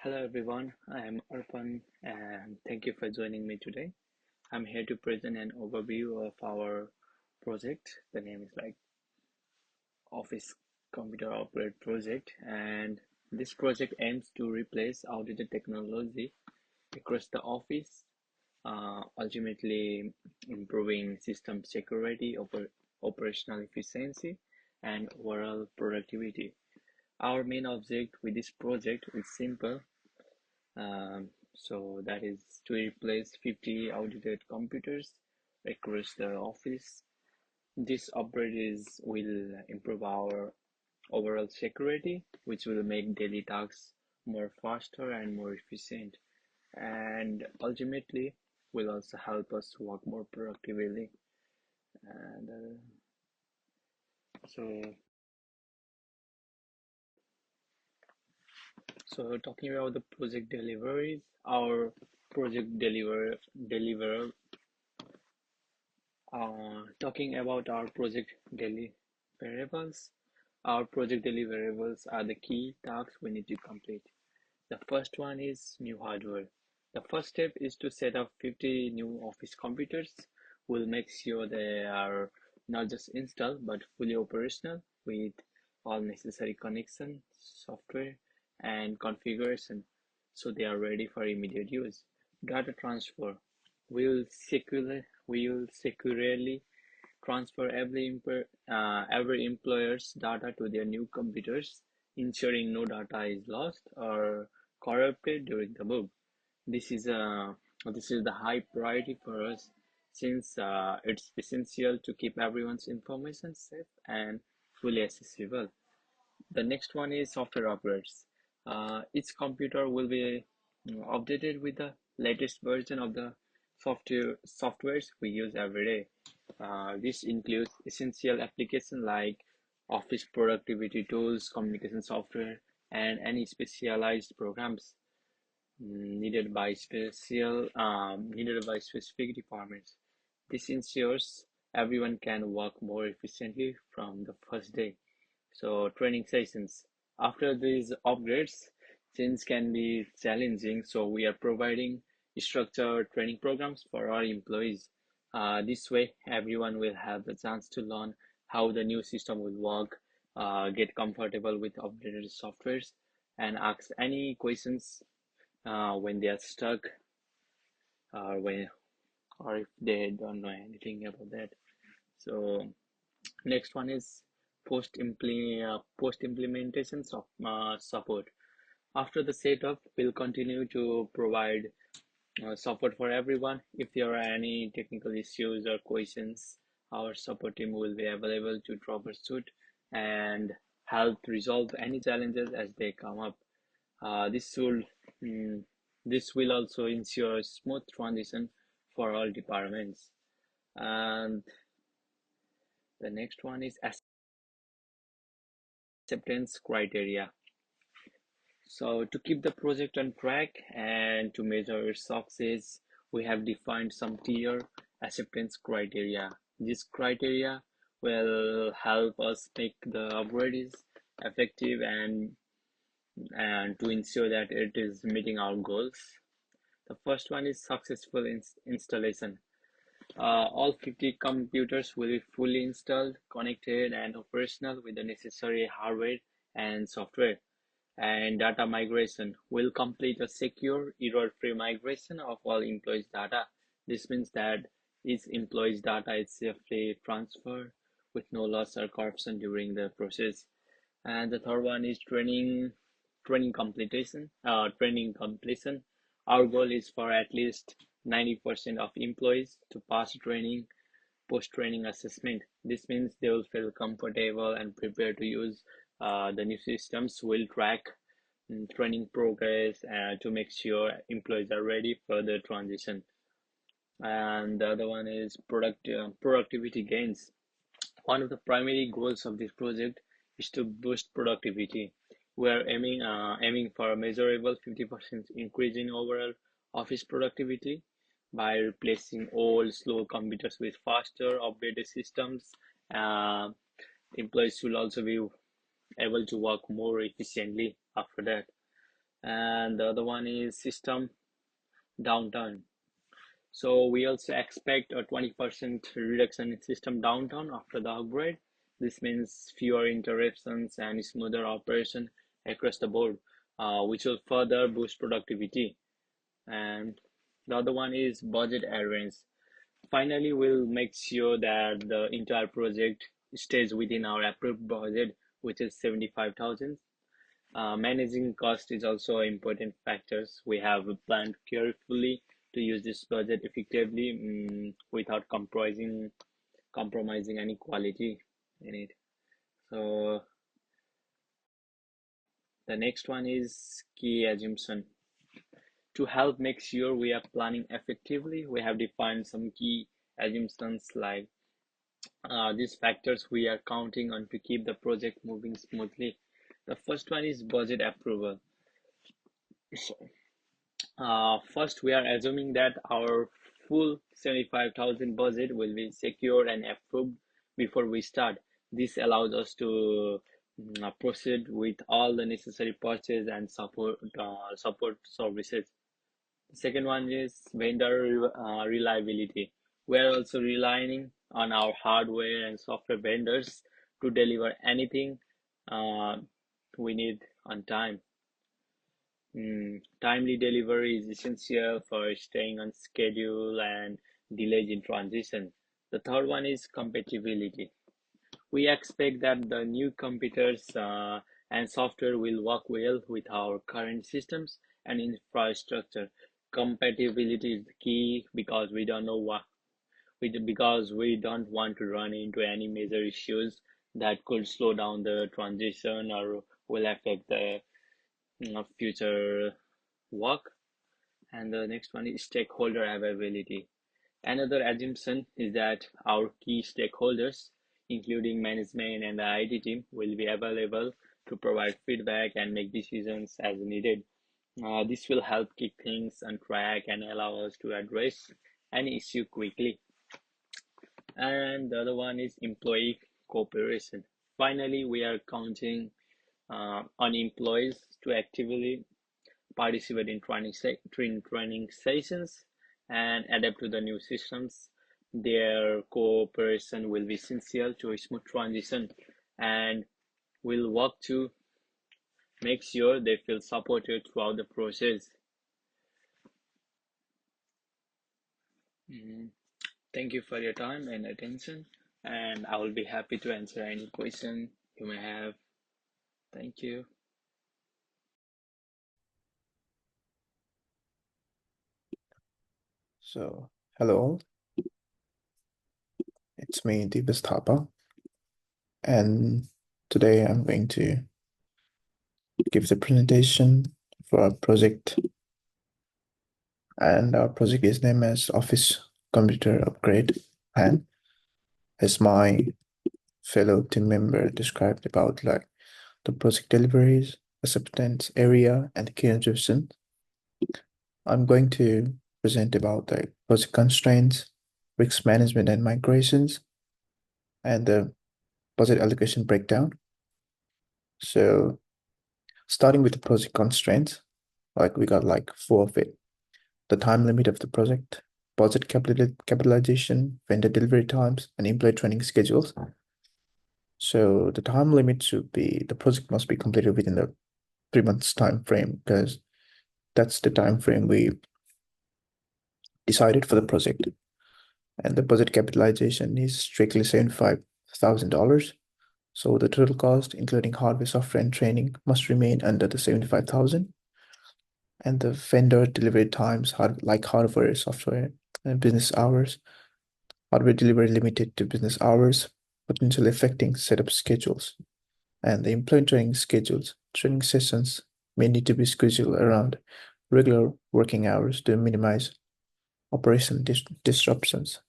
Hello everyone, I am Arpan and thank you for joining me today. I'm here to present an overview of our project. The name is Office Computer Operate Project, and this project aims to replace outdated technology across the office, ultimately improving system security, operational efficiency, and overall productivity. Our main object with this project is simple. So that is to replace 50 outdated computers across the office. This upgrade will improve our overall security, which will make daily tasks more faster and more efficient, and ultimately will also help us work more productively. And so, talking about the project deliveries, our project deliver talking about our project deliverables, our project deliverables are the key tasks we need to complete. The first one is new hardware. The first step is to set up 50 new office computers. We'll make sure they are not just installed but fully operational with all necessary connection, software, and configuration so they are ready for immediate use. Data transfer. We will securely transfer every employer's data to their new computers, ensuring no data is lost or corrupted during the move. This is a this is the high priority for us since it's essential to keep everyone's information safe and fully accessible. The next one is software upgrades. Each computer will be updated with the latest version of the softwares we use every day. This includes essential applications like office productivity tools, communication software, and any specialized programs needed by specific departments. This ensures everyone can work more efficiently from the first day. So training sessions. After these upgrades, things can be challenging. So we are providing structured training programs for our employees. This way, everyone will have the chance to learn how the new system will work, get comfortable with updated softwares, and ask any questions when they are stuck when or if they don't know anything about that. So next one is post implementation support. After the setup, we'll continue to provide support for everyone. If there are any technical issues or questions, our support team will be available to troubleshoot and help resolve any challenges as they come up. Uh, this will mm, this will also ensure smooth transition for all departments. And the next one is acceptance criteria. So to keep the project on track and to measure its success, we have defined some clear acceptance criteria. This criteria will help us make the upgrade effective and to ensure that it is meeting our goals. The first one is successful installation. All 50 computers will be fully installed, connected, and operational with the necessary hardware and software. And data migration will complete a secure, error-free migration of all employees' data. This means that each employee's data is safely transferred with no loss or corruption during the process. And the third one is training completion. Our goal is for at least 90% of employees to pass training, post-training assessment. This means they will feel comfortable and prepared to use the new systems. Will track training progress to make sure employees are ready for the transition. And the other one is productivity gains. One of the primary goals of this project is to boost productivity. We are aiming for a measurable 50% increase in overall office productivity by replacing old slow computers with faster updated systems. Uh, Employees will also be able to work more efficiently after that. And the other one is system downtime. So we also expect a 20% reduction in system downtime after the upgrade. This means fewer interruptions and smoother operation across the board, which will further boost productivity. And the other one is budget adherence. Finally, we'll make sure that the entire project stays within our approved budget, which is 75,000. Managing cost is also an important factor. We have planned carefully to use this budget effectively, without compromising any quality in it. So the next one is key assumption. To help make sure we are planning effectively, we have defined some key assumptions like these factors we are counting on to keep the project moving smoothly. The first one is budget approval. So, first, we are assuming that our full 75,000 budget will be secured and approved before we start. This allows us to proceed with all the necessary purchase and support services. The second one is vendor reliability. We are also relying on our hardware and software vendors to deliver anything uh, we need on time. Timely delivery is essential for staying on schedule and delays in transition. The third one is compatibility. We expect that the new computers and software will work well with our current systems and infrastructure. Compatibility is the key because we don't know because we don't want to run into any major issues that could slow down the transition or will affect the future work. And the next one is stakeholder availability. Another assumption is that our key stakeholders, including management and the IT team, will be available to provide feedback and make decisions as needed. This will help keep things on track and allow us to address any issue quickly. And the other one is employee cooperation. Finally, we are counting on employees to actively participate in training sessions and adapt to the new systems. Their cooperation will be essential to a smooth transition, and we'll work to make sure they feel supported throughout the process. Mhm. Thank you for your time and attention, and I will be happy to answer any question you may have. Thank you. So, hello, it's me, Deepas Thapa, and today I'm going to give the presentation for our project, and our project is named as Office Computer Upgrade Plan, as my fellow team member described about like the project deliveries, acceptance area, and key assumptions. I'm going to present about the project constraints, risk management and migrations, and the budget allocation breakdown. So starting with the project constraints, like we got like four of it. The time limit of the project, budget capitalization, vendor delivery times, and employee training schedules. So the time limit should be, the project must be completed within the 3 months time frame, because that's the time frame we decided for the project. And the budget capitalization is strictly $75,000. So the total cost, including hardware, software, and training, must remain under the 75,000. And the vendor delivery times, like hardware, software, and business hours, hardware delivery limited to business hours, potentially affecting setup schedules. And the employee training schedules, training sessions may need to be scheduled around regular working hours to minimize operation disruptions.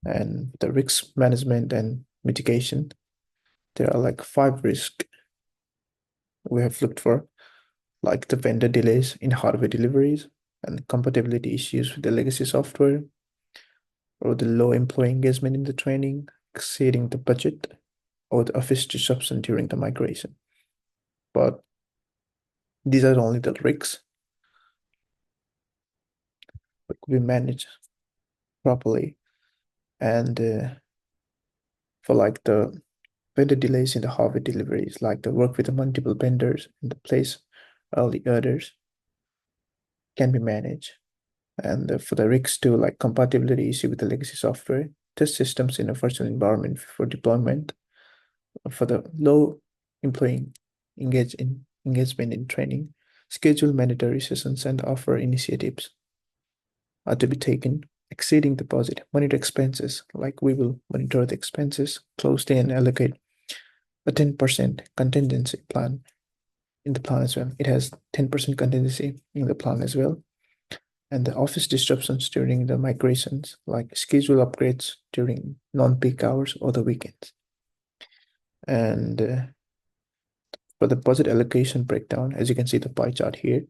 And the risk management and mitigation, there are like 5 risks we have looked for, like the vendor delays in hardware deliveries and compatibility issues with the legacy software, or the low employee engagement in the training, exceeding the budget, or the office disruption during the migration. But These are only the rigs, but could be managed properly. And for like the vendor delays in the hardware deliveries, like the work with the multiple vendors and the place early orders can be managed. And for the rigs too, like compatibility issue with the legacy software, test systems in a virtual environment for deployment, for the low employee engagement in training, schedule mandatory sessions and offer initiatives are to be taken exceeding the budget. Monitor expenses, like we will monitor the expenses closely and allocate a 10% contingency plan in the plan as well. It has 10% contingency in the plan as well. And the office disruptions during the migrations, like schedule upgrades during non-peak hours or the weekends. And for the budget allocation breakdown, as you can see the pie chart here,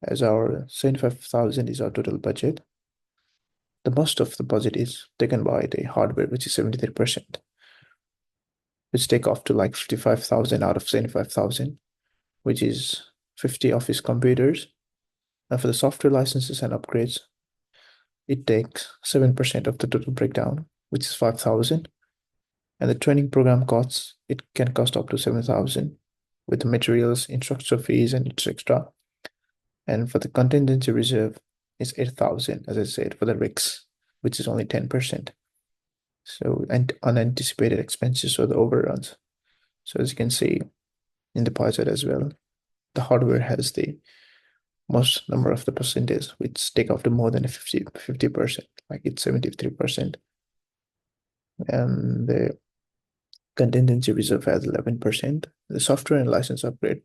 as our 75,000 is our total budget, the most of the budget is taken by the hardware, which is 73%, which take off to like 55,000 out of 75,000, which is 50 office computers. And for the software licenses and upgrades, it takes 7% of the total breakdown, which is 5,000. And the training program costs, it can cost up to 7,000 with the materials, instructor fees, and etc. And for the contingency reserve, it's 8,000, as I said, for the rigs, which is only 10%. So, and unanticipated expenses or the overruns. So as you can see in the pie chart as well, the hardware has the most number of the percentage, which take off to more than 50%, like it's 73%. And the contingency reserve has 11%. The software and license upgrade,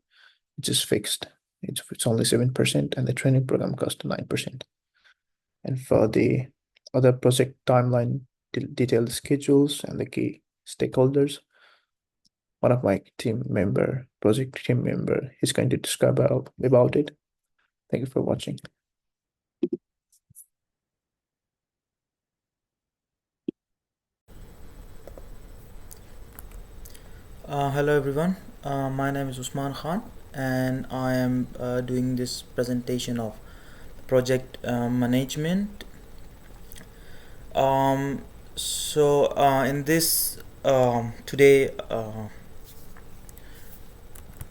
which is fixed, it's only 7%, and the training program costs 9%. And for the other project timeline, detailed schedules and the key stakeholders, one of my project team member, is going to describe about it. Thank you for watching. Hello everyone, my name is Usman Khan and I am doing this presentation of project management. In this today,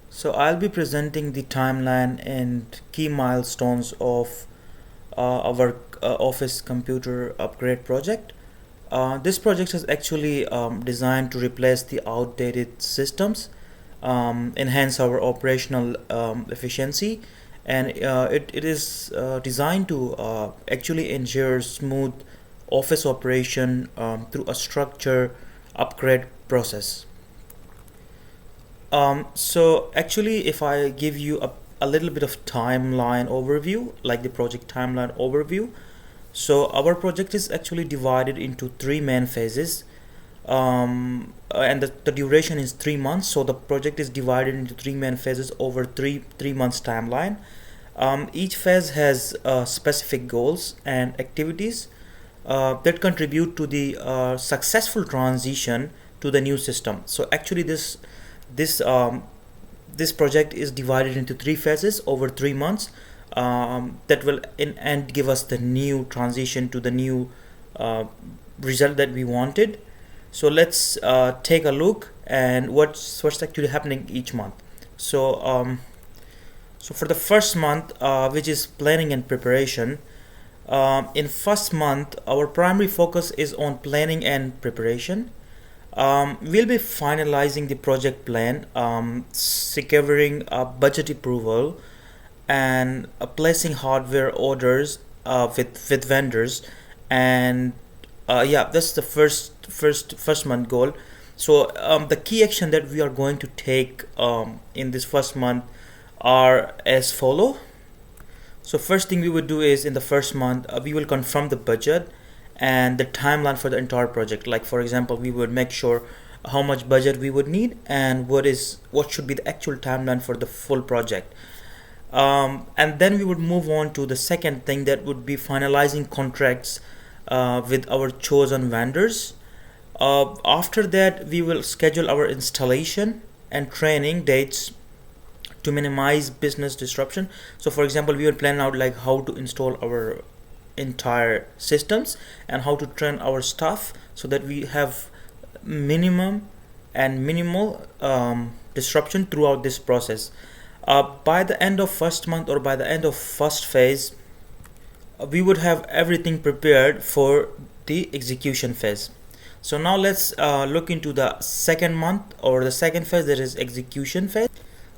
so I'll be presenting the timeline and key milestones of our office computer upgrade project. This project is actually designed to replace the outdated systems, enhance our operational efficiency, and it is designed to actually ensure smooth office operation through a structured upgrade process. So actually, if I give you a little bit of timeline overview, like the project timeline overview, so our project is actually divided into three main phases, and the duration is 3 months. So the project is divided into three main phases over three months timeline. Each phase has specific goals and activities that contribute to the successful transition to the new system. So actually, this this project is divided into three phases over 3 months, that will in end give us the new transition to the new result that we wanted. So let's take a look and what's actually happening each month. So for the first month, which is planning and preparation, in first month our primary focus is on planning and preparation. We'll be finalizing the project plan, securing budget approval, and placing hardware orders with vendors, and yeah, that's the first month goal. So the key action that we are going to take in this first month are as follow. So first thing we would do is in the first month we will confirm the budget and the timeline for the entire project. Like for example, we would make sure how much budget we would need and what should be the actual timeline for the full project. And then we would move on to the second thing, that would be finalizing contracts with our chosen vendors. After that, we will schedule our installation and training dates to minimize business disruption. So for example, we will plan out like how to install our entire systems and how to train our staff so that we have minimum and minimal disruption throughout this process. By the end of first month or by the end of first phase, we would have everything prepared for the execution phase. So now let's look into the second month or the second phase, that is execution phase.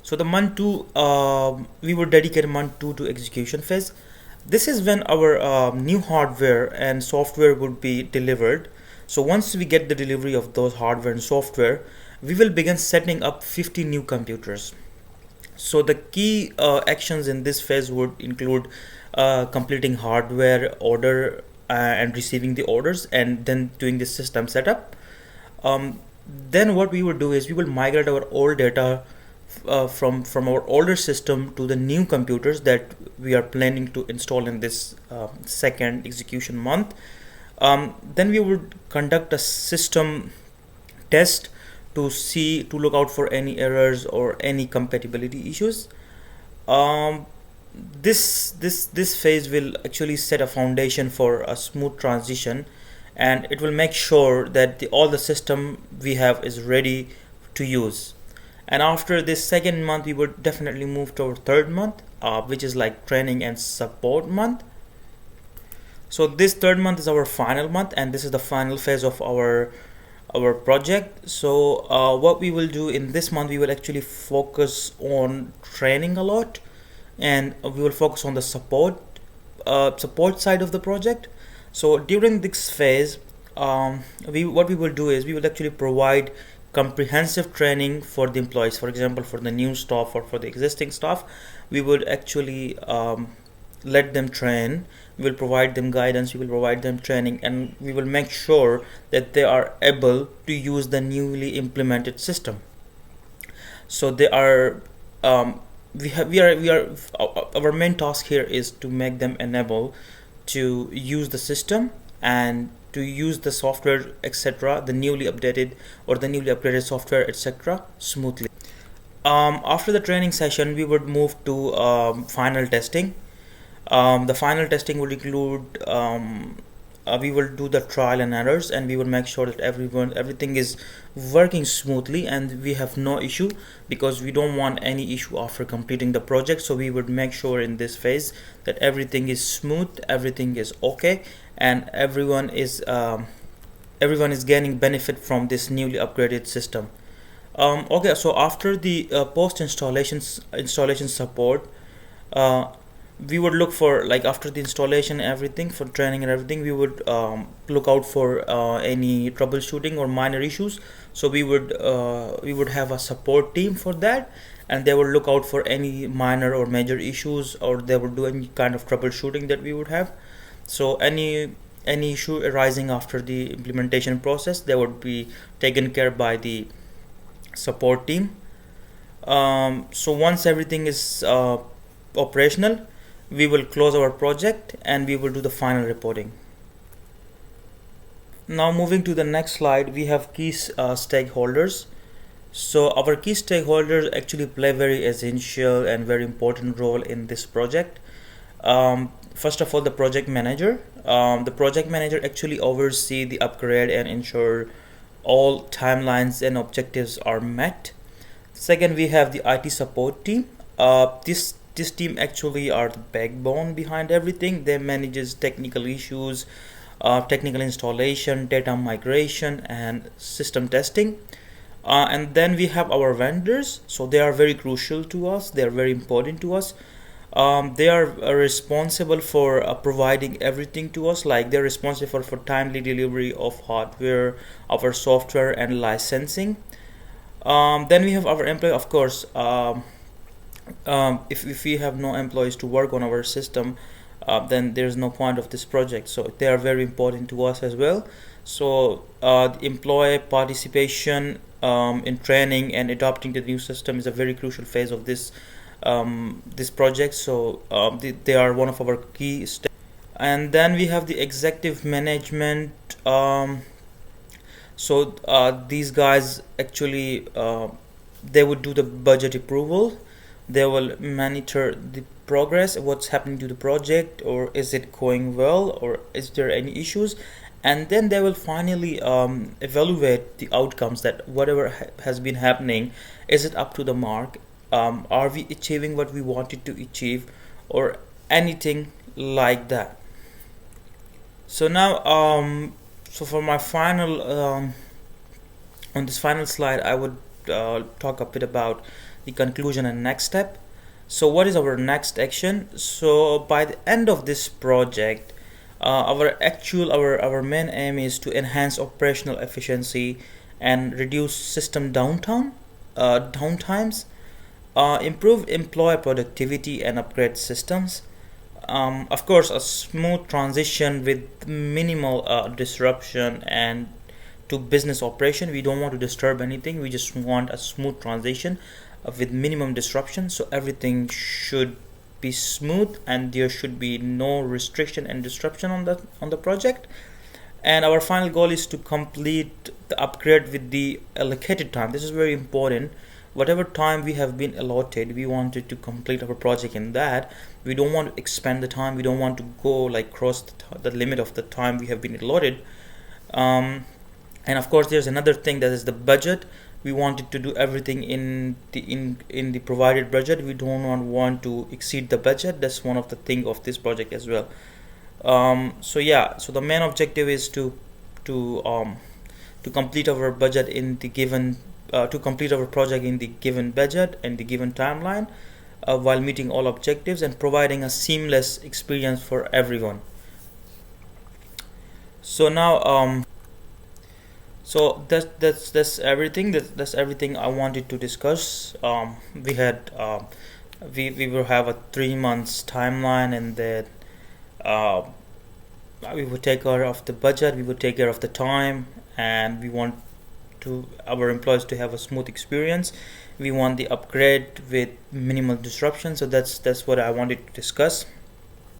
So the month 2, we would dedicate month 2 to execution phase. This is when our new hardware and software would be delivered. So once we get the delivery of those hardware and software, we will begin setting up 50 new computers. So the key actions in this phase would include completing hardware order and receiving the orders, and then doing the system setup. Then what we would do is we will migrate our old data from our older system to the new computers that we are planning to install in this second execution month. Then we would conduct a system test to look out for any errors or any compatibility issues. This phase will actually set a foundation for a smooth transition, and it will make sure that all the system we have is ready to use. And after this second month, we would definitely move to our third month, which is like training and support month. So this third month is our final month, and this is the final phase of our project. So what we will do in this month, we will actually focus on training a lot, and we will focus on the support side of the project. So during this phase, what we will do is we will actually provide comprehensive training for the employees. For example, for the new staff or for the existing staff, we would actually let them train. We will provide them guidance, we will provide them training, and we will make sure that they are able to use the newly implemented system. So they are our main task here is to make them enable to use the system and to use the software, etc., the newly updated or the newly upgraded software, etc., smoothly. After the training session, we would move to final testing. The final testing would include we will do the trial and errors, and we will make sure that everything is working smoothly and we have no issue, because we don't want any issue after completing the project. So we would make sure in this phase that everything is smooth, everything is okay, and everyone is gaining benefit from this newly upgraded system. Okay, so after the post installation support, we would look for, like, after the installation, everything for training and everything, we would look out for any troubleshooting or minor issues. So we would have a support team for that, and they would look out for any minor or major issues, or they would do any kind of troubleshooting that we would have. So any issue arising after the implementation process, they would be taken care by the support team. So once everything is operational, we will close our project and we will do the final reporting. Now moving to the next slide, we have key stakeholders. So our key stakeholders actually play very essential and very important role in this project. First of all, the project manager. The project manager actually oversee the upgrade and ensure all timelines and objectives are met. Second, we have the IT support team. This team actually are the backbone behind everything. They manages technical issues, technical installation, data migration, and system testing. And then we have our vendors. So they are very crucial to us. They are very important to us. They are responsible for providing everything to us. Like, they're responsible for timely delivery of hardware, our software, and licensing. Then we have our employee, of course. If we have no employees to work on our system, then there's no point of this project. So they are very important to us as well. So the employee participation in training and adopting the new system is a very crucial phase of this project. So they are one of our key steps. And then we have the executive management. These guys actually they would do the budget approval. They will monitor the progress, what's happening to the project, or is it going well, or is there any issues, and then they will finally evaluate the outcomes, that whatever has been happening, is it up to the mark, are we achieving what we wanted to achieve, or anything like that. So now so for my final on this final slide, I would talk a bit about the conclusion and next step. So what is our next action? So by the end of this project, our main aim is to enhance operational efficiency and reduce system downtimes, improve employee productivity and upgrade systems. Of course, a smooth transition with minimal disruption and to business operation. We don't want to disturb anything. We just want a smooth transition with minimum disruption. So everything should be smooth and there should be no restriction and disruption on the project. And our final goal is to complete the upgrade with the allocated time. This is very important. Whatever time we have been allotted, we wanted to complete our project in that. We don't want to expand the time. We don't want to go like cross the limit of the time we have been allotted. And of course, there's another thing, that is the budget. We wanted to do everything in the provided budget. We don't want to exceed the budget. That's one of the thing of this project as well. So the main objective is to complete our budget in the given to complete our project in the given budget and the given timeline, while meeting all objectives and providing a seamless experience for everyone. So now so that's everything. That's everything I wanted to discuss. We had we will have a 3 months timeline, and then we would take care of the budget, we would take care of the time, and we want our employees to have a smooth experience. We want the upgrade with minimal disruption. So that's what I wanted to discuss.